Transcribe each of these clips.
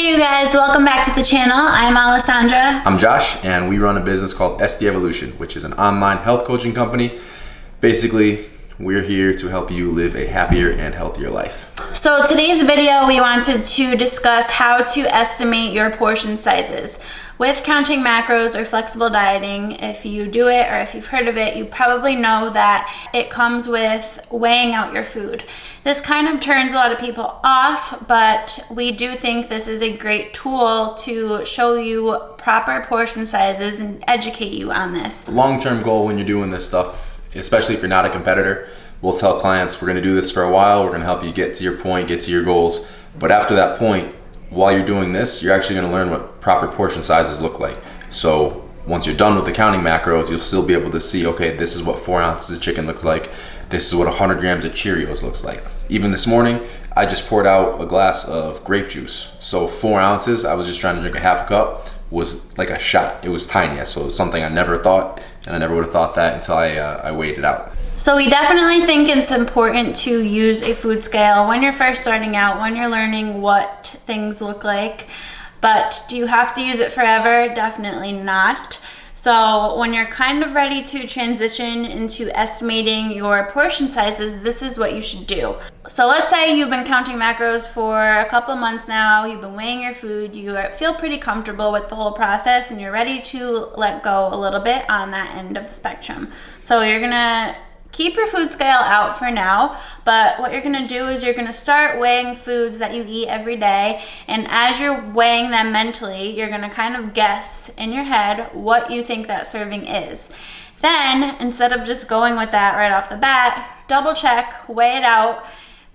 Hey you guys, welcome back to the channel. I'm Alessandra. I'm Josh, and we run a business called SD Evolution, which is an online health coaching company. Basically, we're here to help you live a happier and healthier life. So today's video, we wanted to discuss how to estimate your portion sizes. With counting macros or flexible dieting, if you do it or if you've heard of it, you probably know that it comes with weighing out your food. This kind of turns a lot of people off, but we do think this is a great tool to show you proper portion sizes and educate you on this. Long-term goal when you're doing this stuff, especially if you're not a competitor, we'll tell clients we're gonna do this for a while, we're gonna help you get to your point, get to your goals. But after that point, while you're doing this, you're actually gonna learn what proper portion sizes look like. So once you're done with the counting macros, you'll still be able to see, okay, this is what 4 ounces of chicken looks like. This is what 100 grams of Cheerios looks like. Even this morning, I just poured out a glass of grape juice. So 4 ounces, I was just trying to drink a half a cup, was like a shot. It was tiny, so it was something I never thought, and I never would have thought that until I weighed it out. So we definitely think it's important to use a food scale when you're first starting out, when you're learning what things look like. But do you have to use it forever? Definitely not. So when you're kind of ready to transition into estimating your portion sizes, this is what you should do. So let's say you've been counting macros for a couple of months now, you've been weighing your food, you feel pretty comfortable with the whole process, and you're ready to let go a little bit on that end of the spectrum. So you're gonna keep your food scale out for now, but what you're gonna do is you're gonna start weighing foods that you eat every day, and as you're weighing them mentally, you're gonna kind of guess in your head what you think that serving is. Then, instead of just going with that right off the bat, double check, weigh it out,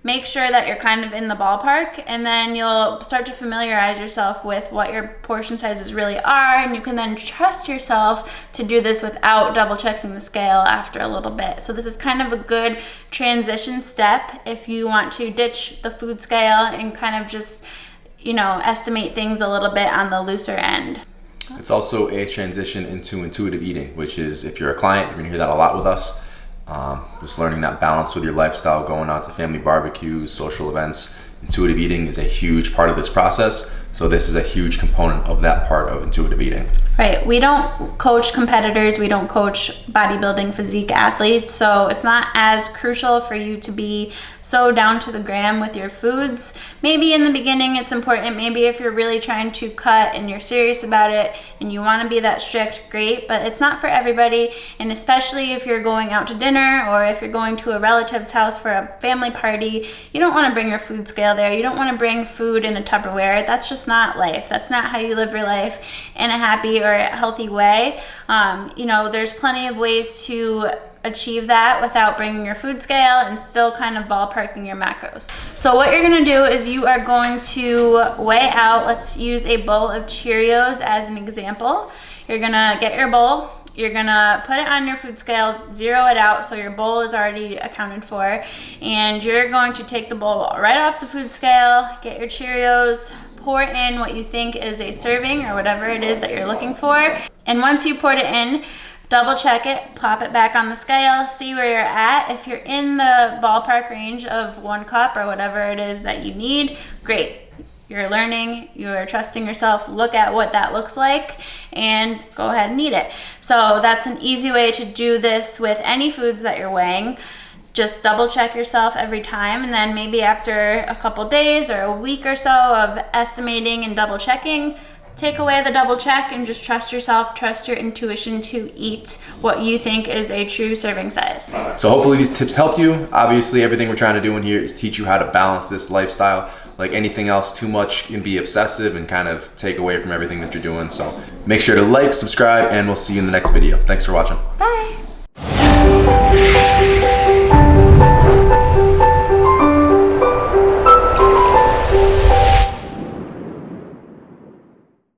make sure that you're kind of in the ballpark, and then you'll start to familiarize yourself with what your portion sizes really are, and you can then trust yourself to do this without double checking the scale after a little bit. So this is kind of a good transition step if you want to ditch the food scale and kind of just, estimate things a little bit on the looser end. It's also a transition into intuitive eating, which is, if you're a client, you're gonna hear that a lot with us. Just learning that balance with your lifestyle, going out to family barbecues, social events. Intuitive eating is a huge part of this process. So this is a huge component of that part of intuitive eating. Right, we don't coach competitors, we don't coach bodybuilding physique athletes, so it's not as crucial for you to be so down to the gram with your foods. Maybe in the beginning it's important, maybe if you're really trying to cut and you're serious about it and you want to be that strict, great, but it's not for everybody, and especially if you're going out to dinner or if you're going to a relative's house for a family party, you don't want to bring your food scale there, you don't want to bring food in a Tupperware. That's just not life. That's not how you live your life in a happy or a healthy way. There's plenty of ways to achieve that without bringing your food scale and still kind of ballparking your macros. So what you're gonna do is you are going to weigh out, let's use a bowl of Cheerios as an example. You're gonna get your bowl, you're gonna put it on your food scale, zero it out so your bowl is already accounted for, and you're going to take the bowl right off the food scale, get your Cheerios, pour in what you think is a serving or whatever it is that you're looking for. And once you poured it in, double check it, pop it back on the scale, see where you're at. If you're in the ballpark range of 1 cup or whatever it is that you need, great. You're learning, you're trusting yourself, look at what that looks like and go ahead and eat it. So that's an easy way to do this with any foods that you're weighing. Just double check yourself every time, and then maybe after a couple days or a week or so of estimating and double checking, take away the double check and just trust yourself, trust your intuition to eat what you think is a true serving size. So hopefully these tips helped you. Obviously, everything we're trying to do in here is teach you how to balance this lifestyle. Like anything else, too much can be obsessive and kind of take away from everything that you're doing. So make sure to like, subscribe, and we'll see you in the next video. Thanks for watching. Bye.